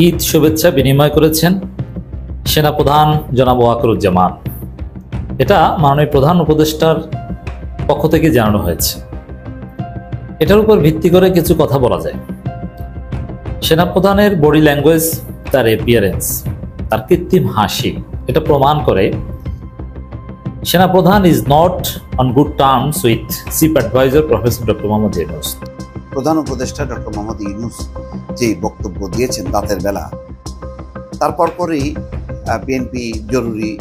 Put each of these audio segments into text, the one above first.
ঈদ শুভেচ্ছা বিনিময় করেছেন সেনাপ্রধান জনাব ওয়াকারুজ্জামান। এটা মাননীয় প্রধান উপদেষ্টার পক্ষ থেকে জানানো হয়েছে। এটার উপর ভিত্তি করে কিছু কথা বলা যায়। সেনাপ্রধানের বডি ল্যাঙ্গুয়েজ, তার অ্যাপিয়ারেন্স, তার কৃত্রিম হাসি এটা প্রমাণ করে সেনাপ্রধান is not on good terms with chief adviser professor doctor Muhammad Yunus. প্রধান উপদেষ্টা ডক্টর মোহাম্মদ ইউনূস যেই বক্তব্য দিয়েছেন রাতের বেলা, তারপর পরেই বিএনপি জরুরি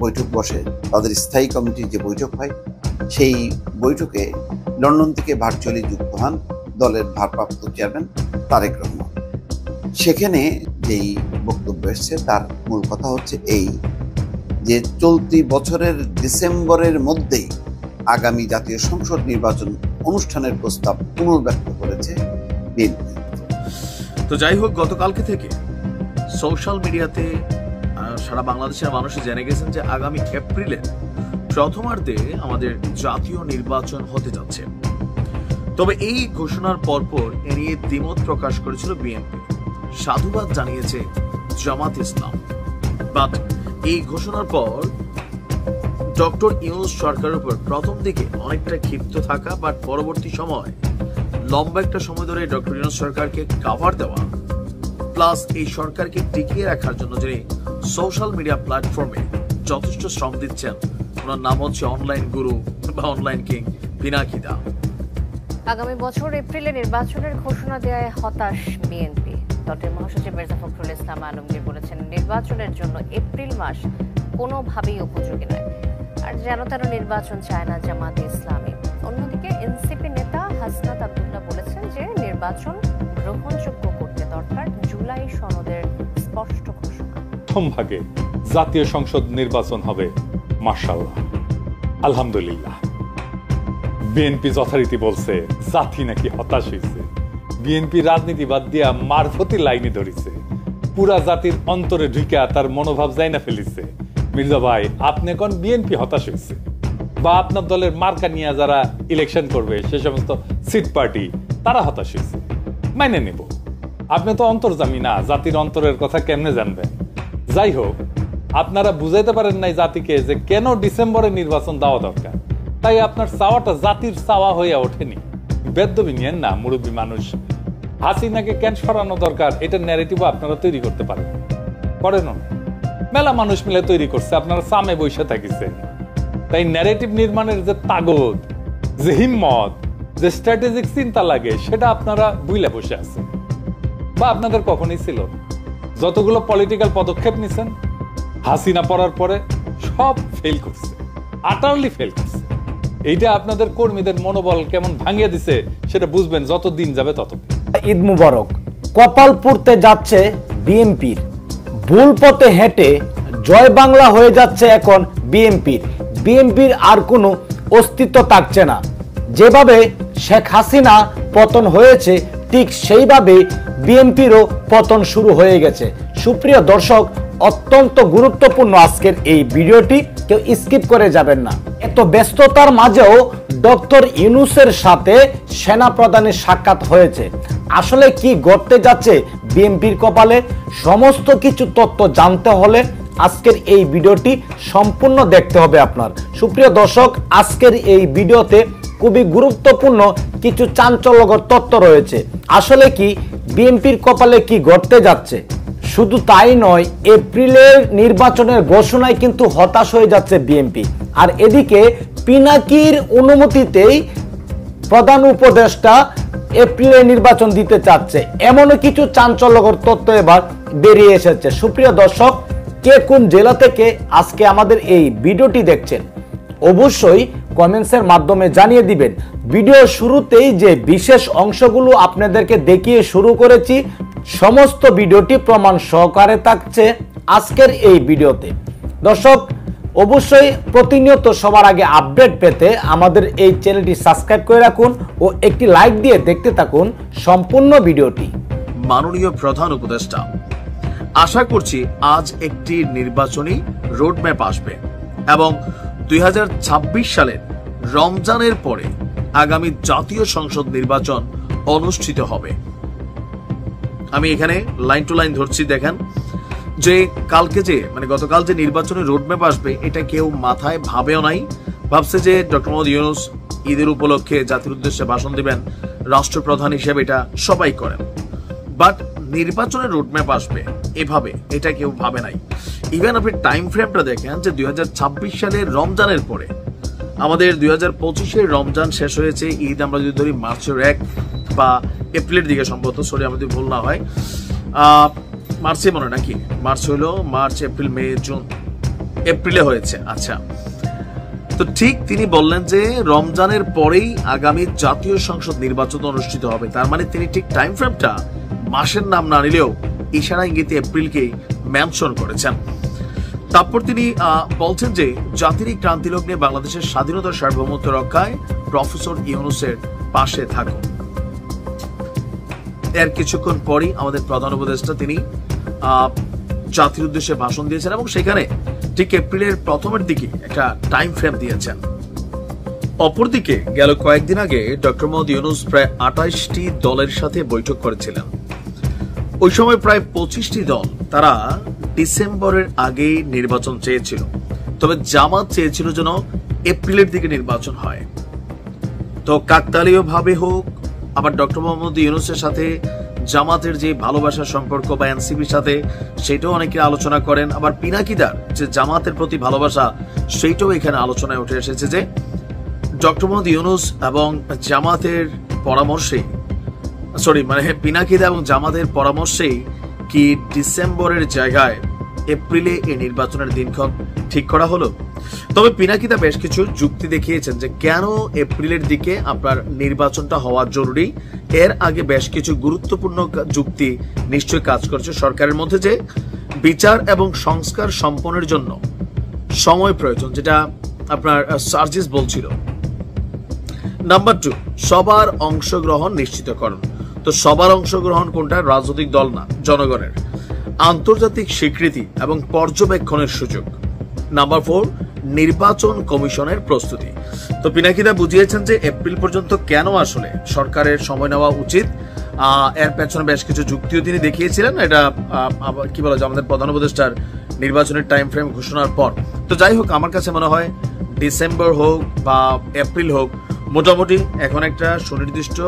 বৈঠক বসে, তাদের স্থায়ী কমিটির যে বৈঠক হয় সেই বৈঠকে লন্ডন থেকে ভার্চুয়ালি যুক্ত হন দলের ভারপ্রাপ্ত চেয়ারম্যান তারেক রহমান। সেখানে যেই বক্তব্য এসছে তার মূল কথা হচ্ছে এই যে চলতি বছরের ডিসেম্বরের মধ্যেই আগামী জাতীয় সংসদ নির্বাচন অনুষ্ঠানের প্রস্তাব পুনর্ব্যক্ত করেছে বিএনপি। তো যাই হোক, গতকালকে থেকে সোশ্যাল মিডিয়াতে সারা বাংলাদেশের মানুষ জেনে গেছেন যে আগামী এপ্রিলের প্রথমার্ধে আমাদের জাতীয় নির্বাচন হতে যাচ্ছে। তবে এই ঘোষণার পরপর এ নিয়ে দ্বিমত প্রকাশ করেছিল বিএনপি, সাধুবাদ জানিয়েছে জামাত ইসলাম। বাট এই ঘোষণার পর ডক্টর ইউনূস সরকারের উপর প্রথম দিকে অনেকটা ক্ষিপ্ত থাকা, বাট পরবর্তী সময় লম্বা একটা সময় ধরে ডক্টর ইউনূস সরকারকে কাভার দেওয়া, প্লাস এই সরকারকে টিকিয়ে রাখার জন্য যিনি সোশ্যাল মিডিয়া প্ল্যাটফর্মে যথেষ্ট শ্রম দিচ্ছেন, ওনার নাম হচ্ছে অনলাইন গুরু বা অনলাইন কিং পিনাকি দা। আগামী বছর এপ্রিলে নির্বাচনের ঘোষণা দেওয়ায় হতাশ বিএনপি। দলটির মহাসচিব মির্জা ফখরুল ইসলাম আলমগীর বলেছেন, নির্বাচনের জন্য এপ্রিল মাস কোনোভাবেই উপযোগী নয়, আর যেন তেন নির্বাচন চায় না জামাতে ইসলামী। অন্যদিকে এনসিপি নেতা হাসনাত আব্দুল্লাহ বলেছেন যে নির্বাচন গ্রহণযোগ্য করতে দরকার জুলাই সনদের স্পষ্ট ঘোষণা। প্রথম ভাগে জাতীয় সংসদ নির্বাচন হবে মাশাআল্লাহ, আলহামদুলিল্লাহ। বিএনপি যথারীতি বলছে জাতি নাকি হতাশ হয়েছে। বিএনপি রাজনীতি বাদ দিয়া মারফতি লাইনে ধরিছে, পুরা জাতির অন্তরে ঢুকা তার মনোভাব যাই না ফেলিছে। মির্জা ভাই, আপনি কোন বিএনপি হতাশ হয়েছে বা আপনার দলের মার্কা নিয়ে যারা ইলেকশন করবে সে সমস্ত সিট পার্টি তারা হতাশ হয়েছে, মাইনে নেব। আপনি তো অন্তর্জামী না, জাতির অন্তরের কথা কেমনে জানবেন? যাই হোক, আপনারা বুঝাইতে পারেন নাই জাতিকে যে কেন ডিসেম্বরে নির্বাচন দেওয়া দরকার, তাই আপনার চাওয়াটা জাতির চাওয়া হইয়া ওঠেনি। বেদ্যবি নিয়েন না, মুরব্বী মানুষ। হাসিনাকে কেন সরানো দরকার এটা ন্যারেটিভ আপনারা তৈরি করতে পারেন, করেন না? মেলা মানুষ মিলে তৈরি করছে, আপনারা সামে বসে থাকিছেন। তাই ন্যারেটিভ নির্মাণের যে তাগদ, যে হিম্মত, যে স্ট্র্যাটেজিক চিন্তা লাগে সেটা আপনারা বুইলা বসে আছেন, বা আপনাদের কখনই ছিল। যতগুলো পলিটিক্যাল পদক্ষেপ নিছেন হাসিনা পড়ার পরে সব ফেল করছে, আটারলি ফেল করছে। এইটা আপনাদের কর্মীদের মনোবল কেমন ভাঙিয়ে দিছে সেটা বুঝবেন যত দিন যাবে তত। ঈদ মুবারক। কপাল পুড়তে যাচ্ছে বিএনপির, ভুল পথে হেঁটে জয় বাংলা হয়ে যাচ্ছে এখন বিএনপির আর কোনো অস্তিত্ব থাকছে না। যেভাবে শেখ হাসিনা পতন হয়েছে ঠিক সেইভাবে বিএনপিরও পতন শুরু হয়ে গেছে। সুপ্রিয় দর্শক, অত্যন্ত গুরুত্বপূর্ণ আজকের এই ভিডিওটি, কেউ স্কিপ করে যাবেন না। এত ব্যস্ততার মাঝেও ডক্টর ইউনূসের সাথে সেনা প্রধানের সাক্ষাৎ হয়েছে। আসলে কি ঘটতে যাচ্ছে বিএনপির কপালে, সমস্ত কিছু তথ্য জানতে হলে আজকের এই ভিডিওটি সম্পূর্ণ দেখতে হবে আপনার। সুপ্রিয় দর্শক, আজকের এই ভিডিওতে খুবই গুরুত্বপূর্ণ কিছু চাঞ্চল্যকর তথ্য রয়েছে। আসলে কি বিএনপির কপালে কি ঘটতে যাচ্ছে? শুধু তাই নয়, এপ্রিলের নির্বাচনের ঘোষণায় কিন্তু হতাশ হয়ে যাচ্ছে বিএনপি। আর এদিকে পিনাকির অনুমতিতেই প্রধান উপদেষ্টা এপ্রিলে নির্বাচন দিতে চাচ্ছে, এমনও কিছু চাঞ্চল্যকর তথ্য এবার বেরিয়ে এসেছে। সুপ্রিয় দর্শক, কে কোন জেলা থেকে আজকে আমাদের এই ভিডিওটি দেখছেন অবশ্যই কমেন্টসের মাধ্যমে জানিয়ে দিবেন। ভিডিওর শুরুতেই যে বিশেষ অংশগুলো আপনাদেরকে দেখিয়ে শুরু করেছি, সমস্ত ভিডিওটি প্রমাণ সহকারে থাকছে আজকের এই ভিডিওতে। দর্শক, অবশ্যই প্রতিনিয়ত সবার আগে আপডেট পেতে আমাদের এই চ্যানেলটি সাবস্ক্রাইব করে রাখুন ও একটি লাইক দিয়ে দেখতে থাকুন সম্পূর্ণ ভিডিওটি। মাননীয় প্রধান উপদেষ্টা, আশা করছি আজ একটি নির্বাচনী রোডম্যাপ আসবে এবং 2026 সালের রমজানের পরে আগামী জাতীয় সংসদ নির্বাচন অনুষ্ঠিত হবে। আমি এখানে লাইন টু লাইন ধরছি, দেখেন যে কালকে যে গতকাল যে নির্বাচনের রোডম্যাপ আসবে এটা কেউ মাথায় ভাবেও নাই। ভাবছে যে ডক্টর মোহাম্মদ ইউনূস ঈদের উপলক্ষে জাতির উদ্দেশ্যে ভাষণ দিবেন রাষ্ট্রপ্রধান হিসেবে, এটা সবাই করেন, বাট নির্বাচনের রোডম্যাপ আসবে এভাবে এটা কেউ ভাবে নাই। ইভেন আপনি টাইম ফ্রেমটা দেখেন যে 2026 সালের রমজানের পরে আমাদের 2025-এর রমজান শেষ হয়েছে, ঈদ আমরা যদি ধরি মার্চের 1 বা এপ্রিলের দিকে সম্ভবত, সরি আমাদের ভুল না হয়, মার্চে মনে নাকি, মার্চ হলো মার্চ এপ্রিল মে জুন, এপ্রিলে হয়েছে। আচ্ছা, তো ঠিক তিনি বললেন যে রমজানের পরেই আগামী জাতীয় সংসদ নির্বাচন অনুষ্ঠিত হবে। তার মানে তিনি ঠিক টাইম ফ্রেমটা মাসের নাম না নিলেও ইশারা ইঙ্গিতে এপ্রিলকেই মেনশন করেছেন। তারপর তিনি বলছেন যে জাতির ক্রান্তি লগ্নে বাংলাদেশের স্বাধীনতার সার্বভৌমত্ব রক্ষায় প্রফেসর ইউনূসের পাশে থাকুন। এর কিছুক্ষণ পরই আমাদের প্রধান উপদেষ্টা তিনি জাতির উদ্দেশ্যে ভাষণ দিয়েছেন এবং সেখানে ঠিক এপ্রিলের প্রথমের দিকে একটা টাইম ফ্রেম দিয়েছেন। অপরদিকে গেল কয়েকদিন আগে ডক্টর মোহাম্মদ ইউনূস প্রায় 28টি দলের সাথে বৈঠক করেছিলেন। ওই সময় প্রায় 25টি দল তারা ডিসেম্বরের আগেই নির্বাচন চেয়েছিল, তবে জামাত চেয়েছিল যেন এপ্রিলের দিকে নির্বাচন হয়। তো কাকতালীয় ভাবে হোক, আবার ডক্টর মোহাম্মদ ইউনূসের সাথে জামাতের যে ভালোবাসার সম্পর্ক বা এনসিপির সাথে সেটাও অনেকে আলোচনা করেন, আবার পিনাকিদার যে জামাতের প্রতি ভালোবাসা সেইটাও এখানে আলোচনায় উঠে এসেছে যে ডক্টর মোহাম্মদ ইউনূস এবং জামাতের পরামর্শে, পিনাকিদা এবং জামাতের পরামর্শেই কি ডিসেম্বরের জায়গায় এপ্রিলে এই নির্বাচনের দিনক্ষণ ঠিক করা হলো। তবে পিনাকিদা বেশ কিছু যুক্তি দেখিয়েছেন যে কেন এপ্রিলের দিকে আপনার নির্বাচনটা হওয়া জরুরি। এর আগে বেশ কিছু গুরুত্বপূর্ণ যুক্তি নিশ্চয়ই কাজ করছে সরকারের মধ্যে, যে বিচার এবং সংস্কার সম্পন্নের জন্য সময় প্রয়োজন, যেটা আপনার সার্জিস বলছিল। নাম্বার 2, সবার অংশগ্রহণ নিশ্চিতকরণ। তো সবার অংশগ্রহণ কোনটা? রাজনৈতিক দল না, জনগণের। আন্তর্জাতিক স্বীকৃতি এবং পর্যবেক্ষণের সুযোগ। নাম্বার 4, নির্বাচন কমিশনের প্রস্তুতি। তো পিনাকিদা বুঝিয়েছেন যে এপ্রিল পর্যন্ত কেন আসলে সরকারের সময় নেওয়া উচিত। এর পেছনে বেশ কিছু যুক্তিও তিনি দেখিয়েছিলেন, এটা কি বলা যায় আমাদের প্রধান উপদেষ্টার নির্বাচনের টাইম ফ্রেম ঘোষণার পর। তো যাই হোক, আমার কাছে মনে হয় ডিসেম্বর হোক বা এপ্রিল হোক, মোটামুটি এখন একটা সুনির্দিষ্ট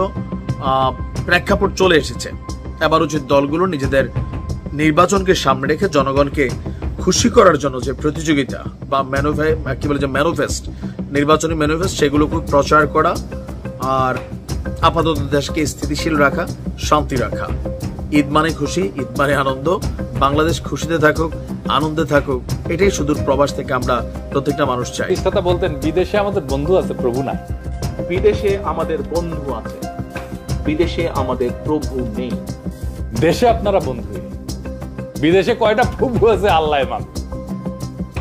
প্রেক্ষাপট চলে এসেছে। এবার উচিত দলগুলো নিজেদের নির্বাচনকে সামনে রেখে জনগণকে খুশি করার জন্য যে প্রতিযোগিতা বা ম্যানিফেস্ট, নির্বাচনী ম্যানিফেস্ট, সেগুলোকে প্রচার করা আর আপাতত দেশকে স্থিতিশীল রাখা, শান্তি রাখা। ঈদ মানে খুশি, ঈদ মানে আনন্দ, বাংলাদেশ খুশিতে থাকুক, আনন্দে থাকুক, এটাই সুদূর প্রবাস থেকে আমরা প্রত্যেকটা মানুষ চাই। কথা বলতেন বিদেশে আমাদের বন্ধু আছে, প্রভু নাই। বিদেশে আমাদের বন্ধু আছে, বিদেশে আমাদের প্রভু নেই। দেশে আপনারা বন্ধু, বিদেশে কয়টা প্রভু আছে আল্লাহ মান।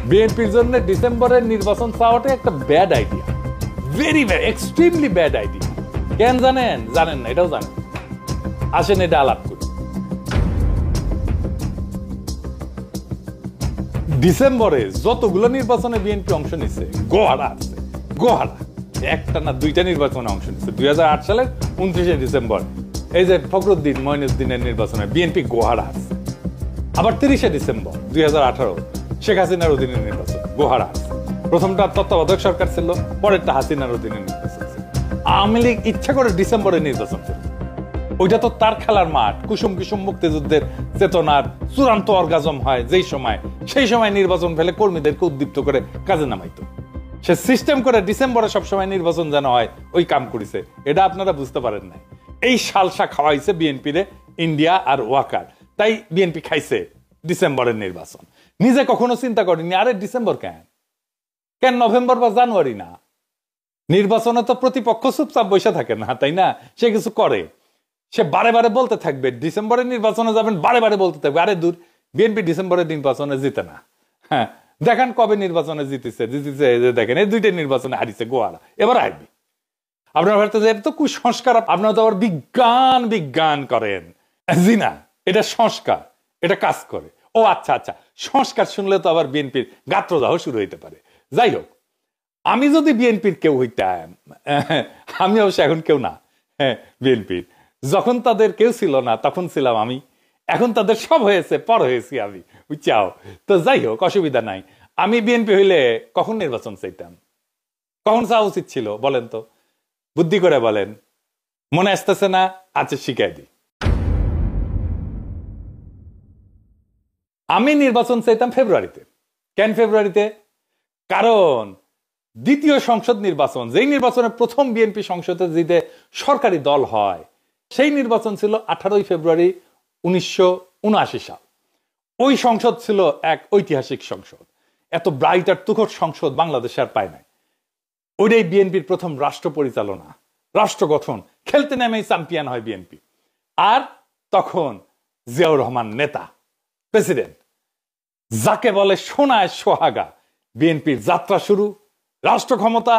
বিএনপির জন্য ডিসেম্বরের নির্বাচন চাওয়াটা একটা bad idea, very very extremely bad idea. কেন জানেন? জানেন না, এটাও জানেন। আসেন এটা আলাপ করি। ডিসেম্বরে যতগুলো নির্বাচনে বিএনপি অংশ নিচ্ছে, গোহারা আছে, গোহারা একটা না দুইটা নির্বাচনে অংশ নিচ্ছে। 2008 সালের 29শে ডিসেম্বর এই যে ফখরুদ্দিন মঈনুদ্দিনের নির্বাচনে বিএনপি গোহারা আছে। আবার 30শে ডিসেম্বর 2018 শেখ হাসিনার অধীনে নির্বাচন, গোহারা আছে। প্রথমটা তত্ত্বাবধায়ক সরকার ছিল, পরেরটা হাসিনার অধীনে নির্বাচন ছিল। আওয়ামী লীগ ইচ্ছা করে ডিসেম্বরে নির্বাচন ছিল, ওইটা তো তার খেলার মাঠ। কুসুম কুসুম মুক্তিযুদ্ধের চেতনার চূড়ান্ত অর্গাজম হয় যেই সময়, সেই সময় নির্বাচন ফেলে কর্মীদেরকে উদ্দীপ্ত করে কাজে নামাইতো। সে সিস্টেম করে ডিসেম্বরে সবসময় নির্বাচন যেন হয়, ওই কাম করেছে। এটা আপনারা বুঝতে পারেন নাই। এই সালসা খাওয়াইছে বিএনপিরে ইন্ডিয়া আর ওয়াকার, তাই বিএনপি খাইছে ডিসেম্বরের নির্বাচন। নিজে কখনো চিন্তা করেনি আরে ডিসেম্বর কেন নভেম্বর বা জানুয়ারি না? নির্বাচনে তো প্রতিপক্ষ চুপচাপ বসে থাকে না, তাই না? সে কিছু করে, সে বারে বারে বলতে থাকবে ডিসেম্বরের নির্বাচনে যাবেন, বারে বারে বলতে থাকবে আরে দূর, বিএনপি ডিসেম্বরের নির্বাচনে জিতে না। হ্যাঁ, দেখেন কবে নির্বাচনে জিতেছে, দেখেন এই দুইটা নির্বাচনে হারিয়েছে গোয়ারা, এবার হারবি। আপনার ভারতে যে এটা তো কুসংস্কার, আপনারা তো আবার বিজ্ঞান করেন। জি না, এটা সংস্কার, এটা কাজ করে। ও আচ্ছা আচ্ছা, সংস্কার শুনলে তো আবার বিএনপির গাত্রদাহ শুরু হইতে পারে। যাই হোক, আমি যদি বিএনপির কেউ হইতাম, আমি অবশ্য এখন কেউ না, হ্যাঁ বিএনপির, যখন তাদের কেউ ছিল না তখন ছিলাম আমি, এখন তাদের সব হয়েছে, পর হয়েছি আমি, বুঝছাও। তো যাই হোক, অসুবিধা নাই। আমি বিএনপি হইলে কখন নির্বাচন চাইতাম, কখন চাওয়া উচিত ছিল বলেন তো, বুদ্ধি করে বলেন। মনে আসতেছে না? আচ্ছা শিখাই দিই। আমি নির্বাচন চাইতাম ফেব্রুয়ারিতে। কেন ফেব্রুয়ারিতে? কারণ দ্বিতীয় সংসদ নির্বাচন, যেই নির্বাচনে প্রথম বিএনপি সংসদে জিতে সরকারি দল হয়, সেই নির্বাচন ছিল 18 ফেব্রুয়ারি 1979 সাল। ওই সংসদ ছিল এক ঐতিহাসিক সংসদ, এত ব্রাইট আর তুখর সংসদ বাংলাদেশে আর পায় নাই। ওইটাই বিএনপির প্রথম রাষ্ট্র পরিচালনা, রাষ্ট্র গঠন, খেলতে নেমেই চ্যাম্পিয়ন হয় বিএনপি। আর তখন জিয়াউর রহমান নেতা, প্রেসিডেন্ট, যাকে বলে সোনায় সোহাগা। বিএনপির যাত্রা শুরু, রাষ্ট্র ক্ষমতা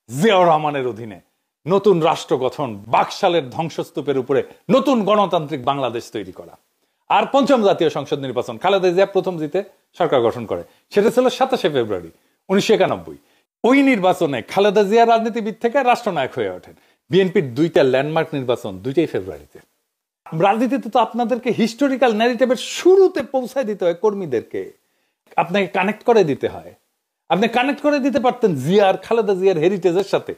জিয়াউর রহমানের অধীনে, নতুন রাষ্ট্র গঠন, বাকশালের ধ্বংসস্তূপের উপরে নতুন গণতান্ত্রিক বাংলাদেশ তৈরি করা। আর পঞ্চম জাতীয় সংসদ নির্বাচন, খালেদা জিয়া প্রথম জিতে সরকার গঠন করে, সেটা ছিল 27 ফেব্রুয়ারি 1991। ওই নির্বাচনে খালেদা জিয়া রাজনীতিবিদ থেকে রাষ্ট্রনায়ক হয়ে ওঠেন। বিএনপির দুইটা ল্যান্ডমার্ক নির্বাচন, দুইটাই ফেব্রুয়ারিতে। রাজনীতিতে তো আপনাদেরকে হিস্টোরিক্যাল ন্যারেটিভের শুরুতে পৌঁছায় দিতে হয় কর্মীদেরকে, আপনাকে কানেক্ট করে দিতে হয়। আপনি কানেক্ট করে দিতে পারতেন জিয়ার, খালেদা জিয়ার হেরিটেজের সাথে,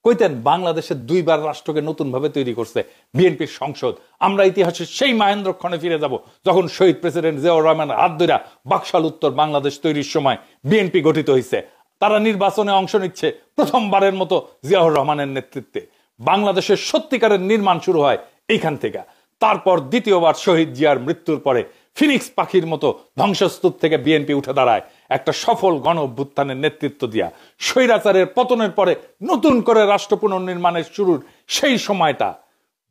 কইতেন বাংলাদেশের দুইবার রাষ্ট্রকে নতুন ভাবে তৈরি করছে বিএনপির সংসদ। আমরা ইতিহাসের সেই মহেন্দ্রক্ষণে ফিরে যাব যখন শহীদ প্রেসিডেন্ট জিয়াউর রহমান হাত ধরে বাকশাল উত্তর বাংলাদেশ তৈরির সময় বিএনপি গঠিত হয়েছে। তারা নির্বাচনে অংশ নিচ্ছে প্রথমবারের মতো জিয়াউর রহমানের নেতৃত্বে। বাংলাদেশের সত্যিকারের নির্মাণ শুরু হয় এইখান থেকে। তারপর দ্বিতীয়বার শহীদ জিয়ার মৃত্যুর পরে ফিনিক্স পাখির মতো ধ্বংসস্তূপ থেকে বিএনপি উঠে দাঁড়ায় একটা সফল গণ অভ্যুত্থানের নেতৃত্ব দিয়া। স্বৈরাচারের পতনের পরে নতুন করে রাষ্ট্র পুনর্নির্মাণের শুরুর সেই সময়টা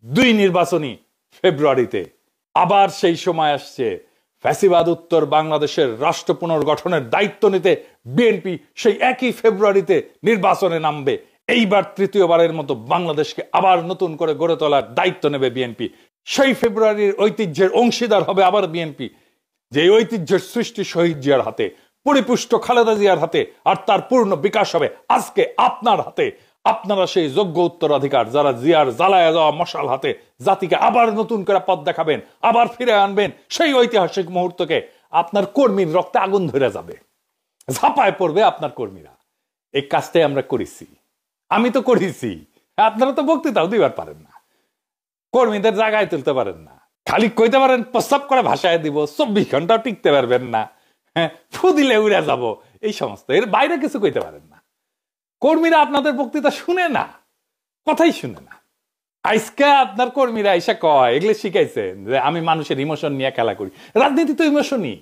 2 নির্বাচনী ফেব্রুয়ারিতে। আবার সেই সময় আসছে ফ্যাসিবাদ উত্তর বাংলাদেশের রাষ্ট্র পুনর্গঠনের দায়িত্ব নিতে বিএনপি সেই একই ফেব্রুয়ারিতে নির্বাচনে নামবে। এইবার তৃতীয়বারের মতো বাংলাদেশকে আবার নতুন করে গড়ে তোলার দায়িত্ব নেবে বিএনপি। সেই ফেব্রুয়ারির ঐতিহ্যের অংশীদার হবে আবার বিএনপি, যে ঐতিহ্যের সৃষ্টি শহীদ জিয়ার হাতে, পরিপুষ্ট খালেদা জিয়ার হাতে, আর তার পূর্ণ বিকাশ হবে আজকে আপনার হাতে। আপনারা সেই যোগ্য উত্তরাধিকার, যারা জিয়ার জ্বালায়া যাওয়া মশাল হাতে জাতিকে আবার নতুন করে পথ দেখাবেন, আবার ফিরে আনবেন সেই ঐতিহাসিক মুহূর্তকে। আপনার কর্মীর রক্তে আগুন ধরে যাবে, ঝাঁপায় পড়বে আপনার কর্মীরা। এই কাজটাই আমরা করেছি, আমি তো করেছি। আপনারা তো বক্তৃতাও দিবার পারেন না, কর্মীদের জায়গায় তুলতে পারেন না, খালি কইতে পারেন প্রস্তাব করে ভাষায় দিব, 24 ঘন্টাও টিকতে পারবেন না, হ্যাঁ ফু দিলে উড়ে যাব, এই সমস্ত, এর বাইরে কিছু কইতে পারেন না। কর্মীরা আপনাদের বক্তৃতা শুনে না, কথাই শুনে না। আজকে আপনার কর্মীরা এসে কয়, এগুলো শিখাইছেন যে আমি মানুষের ইমোশন নিয়ে খেলা করি। রাজনীতি তো ইমোশনই,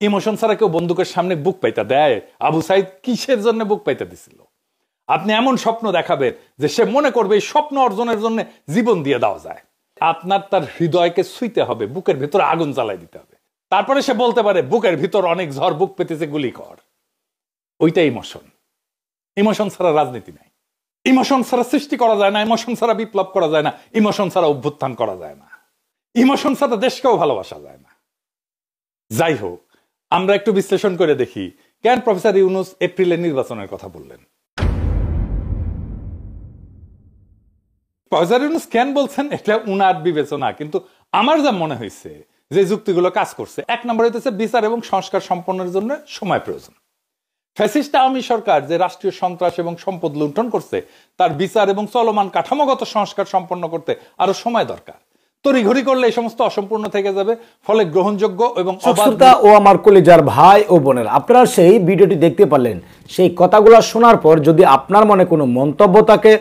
ইমোশন ছাড়া কেউ বন্দুকের সামনে বুক পাইতে দেয়? আবু সাইদ কিসের জন্য বুক পাইতে দিছিল? আপনি এমন স্বপ্ন দেখাবেন যে সে মনে করবে এই স্বপ্ন অর্জনের জন্য জীবন দিয়ে দেওয়া যায়। আপনার তার হৃদয়কে ছুঁইতে হবে, বুকের ভিতরে আগুন জ্বালাই দিতে হবে, তারপরে সে বলতে পারে বুকের ভিতর অনেক ঝড়, বুক পেতেছে, গুলি কর। ওইটাই ইমোশন। ইমোশন ছাড়া রাজনীতি নাই, ইমোশন ছাড়া সৃষ্টি করা যায় না, ইমোশন ছাড়া বিপ্লব করা যায় না, ইমোশন ছাড়া অভ্যুত্থান করা যায় না, ইমোশন ছাড়া দেশকেও ভালোবাসা যায় না। যাই হোক, আমরা একটু বিশ্লেষণ করে দেখি কেন প্রফেসর ইউনূস এপ্রিলে নির্বাচনের কথা বললেন। প্রফেসর ইউনূস কেন বলছেন এটা উনার বিবেচনা, কিন্তু আমার যা মনে হয়েছে যে যুক্তিগুলো কাজ করছে, 1 নম্বর হইতেছে বিচার এবং সংস্কার সম্পন্নের জন্য সময় প্রয়োজন। ফ্যাসিস্ট আওয়ামী সরকার যে রাষ্ট্রীয় সন্ত্রাস এবং সম্পদ লুণ্ঠন করছে, তার বিচার এবং চলমান কাঠামোগত সংস্কার সম্পন্ন করতে আরো সময় দরকার। তড়িঘড়ি করলে এই সমস্ত অসম্পূর্ণ থেকে যাবে, ফলে গ্রহণযোগ্য এবং শ্রোতা ও আমার কলিজার ভাই ও বোনেরা, আপনারা সেই ভিডিওটি দেখতে পারলেন। সেই কথাগুলো শোনার পর যদি আপনার মনে কোনো মন্তব্য থাকে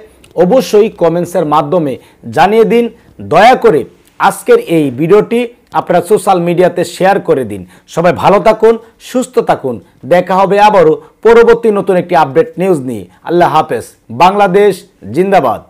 অবশ্যই কমেন্টসের মাধ্যমে জানিয়ে দিন। দয়া করে আজকের এই ভিডিওটি আপনারা সোশ্যাল মিডিয়াতে শেয়ার করে দিন। সবাই ভালো থাকুন, সুস্থ থাকুন। দেখা হবে আবারও পরবর্তী নতুন একটি আপডেট নিউজ নিয়ে। আল্লাহ হাফেজ। বাংলাদেশ জিন্দাবাদ।